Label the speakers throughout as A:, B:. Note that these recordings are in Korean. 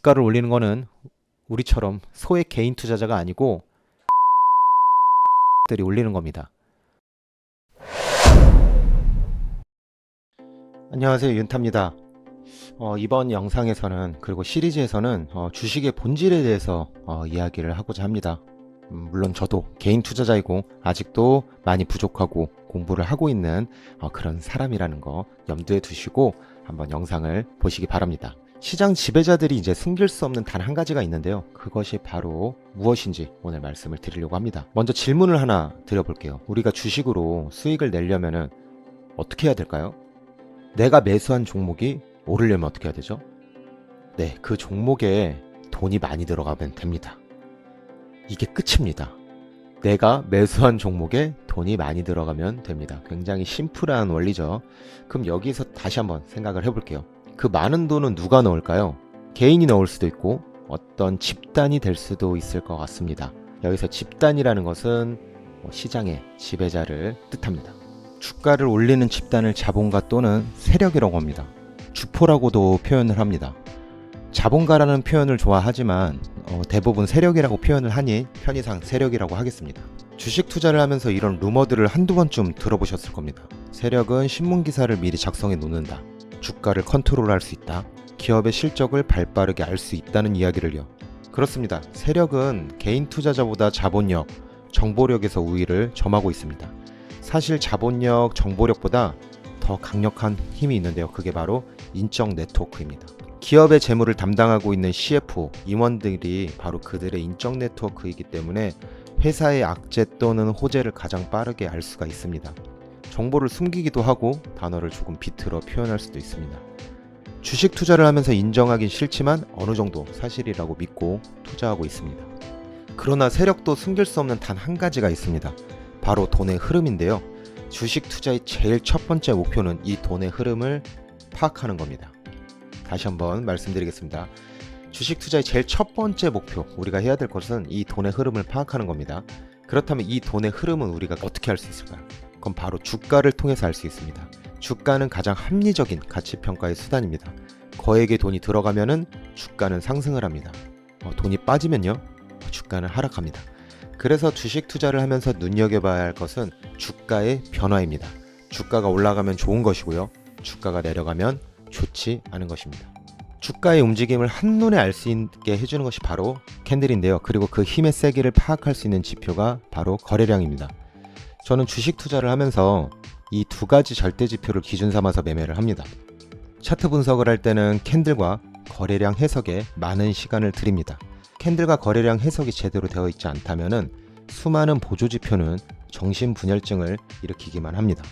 A: 주가를 올리는 거는 우리처럼 소액 개인 투자자가 아니고 들이 올리는 겁니다. 안녕하세요, 윤타입니다. 이번 영상에서는 그리고 시리즈에서는 주식의 본질에 대해서 이야기를 하고자 합니다. 물론 저도 개인 투자자이고 아직도 많이 부족하고 공부를 하고 있는 그런 사람이라는 거 염두에 두시고 한번 영상을 보시기 바랍니다. 시장 지배자들이 이제 숨길 수 없는 단 한 가지가 있는데요. 그것이 바로 무엇인지 오늘 말씀을 드리려고 합니다. 먼저 질문을 하나 드려볼게요. 우리가 주식으로 수익을 내려면 어떻게 해야 될까요? 내가 매수한 종목이 오르려면 어떻게 해야 되죠? 네, 그 종목에 돈이 많이 들어가면 됩니다. 이게 끝입니다. 내가 매수한 종목에 돈이 많이 들어가면 됩니다. 굉장히 심플한 원리죠. 그럼 여기서 다시 한번 생각을 해볼게요. 그 많은 돈은 누가 넣을까요? 개인이 넣을 수도 있고 어떤 집단이 될 수도 있을 것 같습니다. 여기서 집단이라는 것은 시장의 지배자를 뜻합니다. 주가를 올리는 집단을 자본가 또는 세력이라고 합니다. 주포라고도 표현을 합니다. 자본가라는 표현을 좋아하지만 대부분 세력이라고 표현을 하니 편의상 세력이라고 하겠습니다. 주식 투자를 하면서 이런 루머들을 한두 번쯤 들어보셨을 겁니다. 세력은 신문기사를 미리 작성해 놓는다. 주가를 컨트롤할 수 있다. 기업의 실적을 발빠르게 알 수 있다는 이야기를요. 그렇습니다. 세력은 개인 투자자보다 자본력, 정보력에서 우위를 점하고 있습니다. 사실 자본력, 정보력보다 더 강력한 힘이 있는데요. 그게 바로 인적 네트워크입니다. 기업의 재무를 담당하고 있는 CFO, 임원들이 바로 그들의 인적 네트워크이기 때문에 회사의 악재 또는 호재를 가장 빠르게 알 수가 있습니다. 정보를 숨기기도 하고 단어를 조금 비틀어 표현할 수도 있습니다. 주식 투자를 하면서 인정하긴 싫지만 어느 정도 사실이라고 믿고 투자하고 있습니다. 그러나 세력도 숨길 수 없는 단 한 가지가 있습니다. 바로 돈의 흐름인데요. 주식 투자의 제일 첫 번째 목표는 이 돈의 흐름을 파악하는 겁니다. 다시 한번 말씀드리겠습니다. 주식 투자의 제일 첫 번째 목표, 우리가 해야 될 것은 이 돈의 흐름을 파악하는 겁니다. 그렇다면 이 돈의 흐름은 우리가 어떻게 할 수 있을까요? 그건 바로 주가를 통해서 알 수 있습니다. 주가는 가장 합리적인 가치평가의 수단입니다. 거액의 돈이 들어가면은 주가는 상승을 합니다. 돈이 빠지면요, 주가는 하락합니다. 그래서 주식 투자를 하면서 눈여겨봐야 할 것은 주가의 변화입니다. 주가가 올라가면 좋은 것이고요. 주가가 내려가면 좋지 않은 것입니다. 주가의 움직임을 한눈에 알 수 있게 해주는 것이 바로 캔들인데요. 그리고 그 힘의 세기를 파악할 수 있는 지표가 바로 거래량입니다. 저는 주식 투자를 하면서 이 두 가지 절대 지표를 기준 삼아서 매매를 합니다. 차트 분석을 할 때는 캔들과 거래량 해석에 많은 시간을 들입니다. 캔들과 거래량 해석이 제대로 되어 있지 않다면 수많은 보조 지표는 정신분열증을 일으키기만 합니다.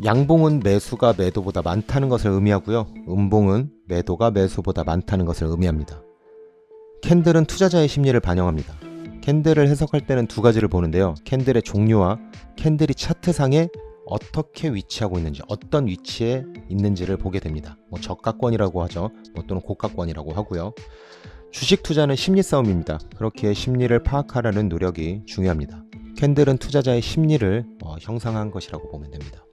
A: 양봉은 매수가 매도보다 많다는 것을 의미하고요. 음봉은 매도가 매수보다 많다는 것을 의미합니다. 캔들은 투자자의 심리를 반영합니다. 캔들을 해석할 때는 두 가지를 보는데요. 캔들의 종류와 캔들이 차트상에 어떻게 위치하고 있는지, 어떤 위치에 있는지를 보게 됩니다. 저가권이라고 하죠. 또는 고가권이라고 하고요. 주식 투자는 심리 싸움입니다. 그렇게 심리를 파악하려는 노력이 중요합니다. 캔들은 투자자의 심리를 형상한 것이라고 보면 됩니다.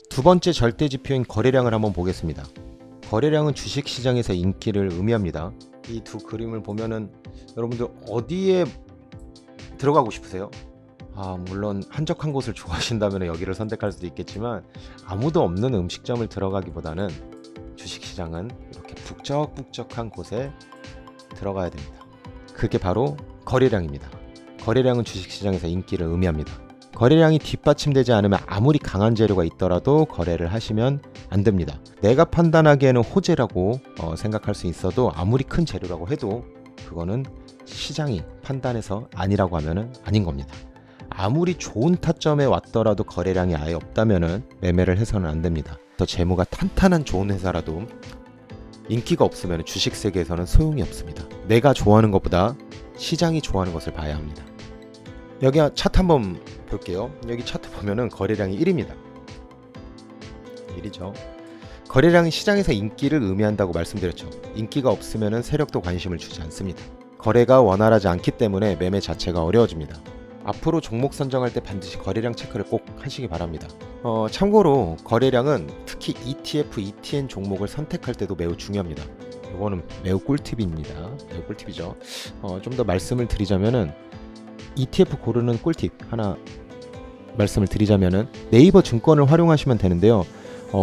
A: 두 번째 절대 지표인 거래량을 한번 보겠습니다. 거래량은 주식시장에서 인기를 의미합니다. 이 두 그림을 보면은 여러분들 어디에 들어가고 싶으세요? 물론 한적한 곳을 좋아하신다면 여기를 선택할 수도 있겠지만 아무도 없는 음식점을 들어가기보다는 주식시장은 이렇게 북적북적한 곳에 들어가야 됩니다. 그게 바로 거래량입니다. 거래량은 주식시장에서 인기를 의미합니다. 거래량이 뒷받침되지 않으면 아무리 강한 재료가 있더라도 거래를 하시면 안 됩니다. 내가 판단하기에는 호재라고 생각할 수 있어도 아무리 큰 재료라고 해도 그거는 시장이 판단해서 아니라고 하면은 아닌 겁니다. 아무리 좋은 타점에 왔더라도 거래량이 아예 없다면은 매매를 해서는 안 됩니다. 더 재무가 탄탄한 좋은 회사라도 인기가 없으면 주식 세계에서는 소용이 없습니다. 내가 좋아하는 것보다 시장이 좋아하는 것을 봐야 합니다. 여기 차트 한번 볼게요. 여기 차트 보면은 거래량이 1입니다. 1이죠. 거래량이 시장에서 인기를 의미한다고 말씀드렸죠. 인기가 없으면 세력도 관심을 주지 않습니다. 거래가 원활하지 않기 때문에 매매 자체가 어려워집니다. 앞으로 종목 선정할 때 반드시 거래량 체크를 꼭 하시기 바랍니다. 참고로 거래량은 특히 ETF, ETN 종목을 선택할 때도 매우 중요합니다. 이거는 매우 꿀팁입니다. 매우 꿀팁이죠. 좀 더 말씀을 드리자면은 ETF 고르는 꿀팁 하나 말씀을 드리자면은 네이버 증권을 활용하시면 되는데요.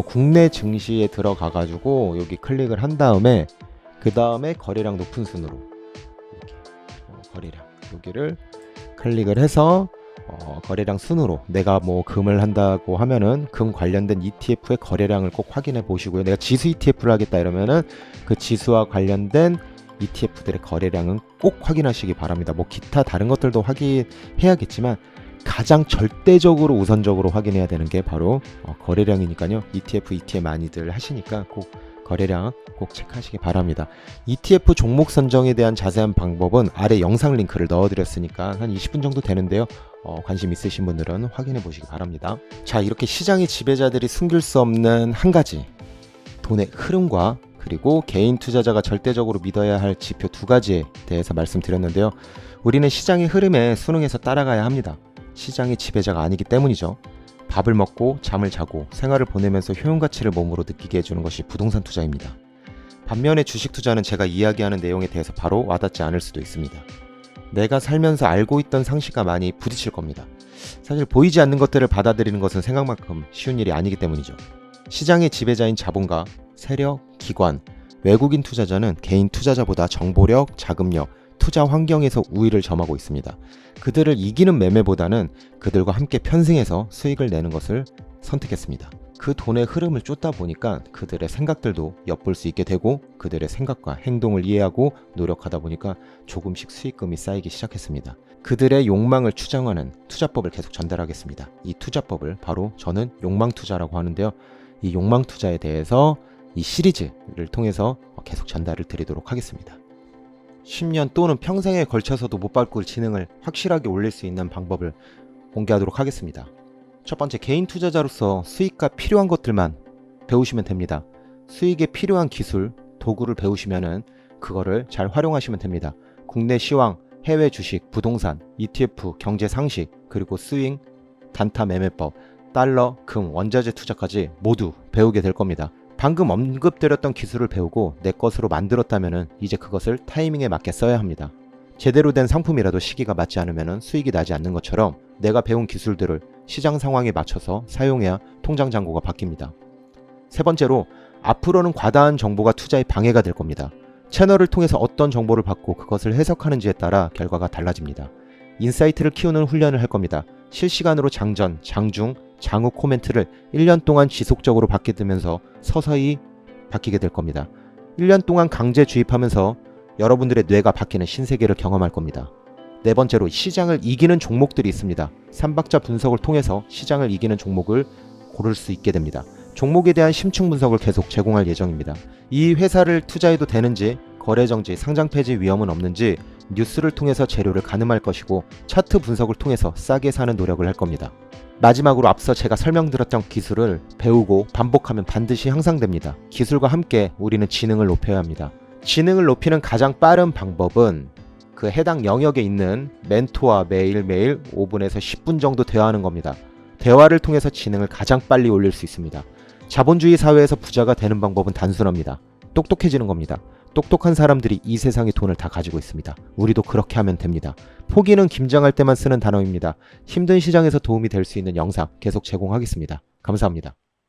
A: 국내 증시에 들어가 가지고 여기 클릭을 한 다음에 그 다음에 거래량 높은 순으로 이렇게 거래량 여기를 클릭을 해서 거래량 순으로 내가 뭐 금을 한다고 하면은 금 관련된 ETF의 거래량을 꼭 확인해 보시고요. 내가 지수 ETF를 하겠다 이러면은 그 지수와 관련된 ETF들의 거래량은 꼭 확인하시기 바랍니다. 뭐 기타 다른 것들도 확인해야겠지만 가장 절대적으로 우선적으로 확인해야 되는 게 바로 거래량이니까요. ETF, ETF 많이들 하시니까 꼭 거래량 꼭 체크하시기 바랍니다. ETF 종목 선정에 대한 자세한 방법은 아래 영상 링크를 넣어드렸으니까 한 20분 정도 되는데요. 관심 있으신 분들은 확인해 보시기 바랍니다. 자, 이렇게 시장의 지배자들이 숨길 수 없는 한 가지, 돈의 흐름과 그리고 개인 투자자가 절대적으로 믿어야 할 지표 두 가지에 대해서 말씀드렸는데요. 우리는 시장의 흐름에 순응해서 따라가야 합니다. 시장의 지배자가 아니기 때문이죠. 밥을 먹고 잠을 자고 생활을 보내면서 효용가치를 몸으로 느끼게 해주는 것이 부동산 투자입니다. 반면에 주식 투자는 제가 이야기하는 내용에 대해서 바로 와닿지 않을 수도 있습니다. 내가 살면서 알고 있던 상식과 많이 부딪힐 겁니다. 사실 보이지 않는 것들을 받아들이는 것은 생각만큼 쉬운 일이 아니기 때문이죠. 시장의 지배자인 자본가, 세력, 기관, 외국인 투자자는 개인 투자자보다 정보력, 자금력, 투자 환경에서 우위를 점하고 있습니다. 그들을 이기는 매매보다는 그들과 함께 편승해서 수익을 내는 것을 선택했습니다. 그 돈의 흐름을 쫓다 보니까 그들의 생각들도 엿볼 수 있게 되고 그들의 생각과 행동을 이해하고 노력하다 보니까 조금씩 수익금이 쌓이기 시작했습니다. 그들의 욕망을 추정하는 투자법을 계속 전달하겠습니다. 이 투자법을 바로 저는 욕망투자라고 하는데요. 이 욕망투자에 대해서 이 시리즈를 통해서 계속 전달을 드리도록 하겠습니다. 10년 또는 평생에 걸쳐서도 못 바꿀 지능을 확실하게 올릴 수 있는 방법을 공개하도록 하겠습니다. 첫 번째, 개인 투자자로서 수익과 필요한 것들만 배우시면 됩니다. 수익에 필요한 기술, 도구를 배우시면은 그거를 잘 활용하시면 됩니다. 국내 시황, 해외 주식, 부동산, ETF, 경제 상식, 그리고 스윙, 단타 매매법, 달러, 금, 원자재 투자까지 모두 배우게 될 겁니다. 방금 언급드렸던 기술을 배우고 내 것으로 만들었다면 이제 그것을 타이밍에 맞게 써야 합니다. 제대로 된 상품이라도 시기가 맞지 않으면 수익이 나지 않는 것처럼 내가 배운 기술들을 시장 상황에 맞춰서 사용해야 통장 잔고가 바뀝니다. 세 번째로, 앞으로는 과다한 정보가 투자에 방해가 될 겁니다. 채널을 통해서 어떤 정보를 받고 그것을 해석하는지에 따라 결과가 달라집니다. 인사이트를 키우는 훈련을 할 겁니다. 실시간으로 장전, 장중, 장후 코멘트를 1년 동안 지속적으로 받게 되면서 서서히 바뀌게 될 겁니다. 1년 동안 강제 주입하면서 여러분들의 뇌가 바뀌는 신세계를 경험할 겁니다. 네 번째로, 시장을 이기는 종목들이 있습니다. 3박자 분석을 통해서 시장을 이기는 종목을 고를 수 있게 됩니다. 종목에 대한 심층 분석을 계속 제공할 예정입니다. 이 회사를 투자해도 되는지, 거래 정지, 상장 폐지 위험은 없는지 뉴스를 통해서 재료를 가늠할 것이고 차트 분석을 통해서 싸게 사는 노력을 할 겁니다. 마지막으로 앞서 제가 설명드렸던 기술을 배우고 반복하면 반드시 향상됩니다. 기술과 함께 우리는 지능을 높여야 합니다. 지능을 높이는 가장 빠른 방법은 그 해당 영역에 있는 멘토와 매일매일 5분에서 10분 정도 대화하는 겁니다. 대화를 통해서 지능을 가장 빨리 올릴 수 있습니다. 자본주의 사회에서 부자가 되는 방법은 단순합니다. 똑똑해지는 겁니다. 똑똑한 사람들이 이 세상의 돈을 다 가지고 있습니다. 우리도 그렇게 하면 됩니다. 포기는 김장할 때만 쓰는 단어입니다. 힘든 시장에서 도움이 될 수 있는 영상 계속 제공하겠습니다. 감사합니다.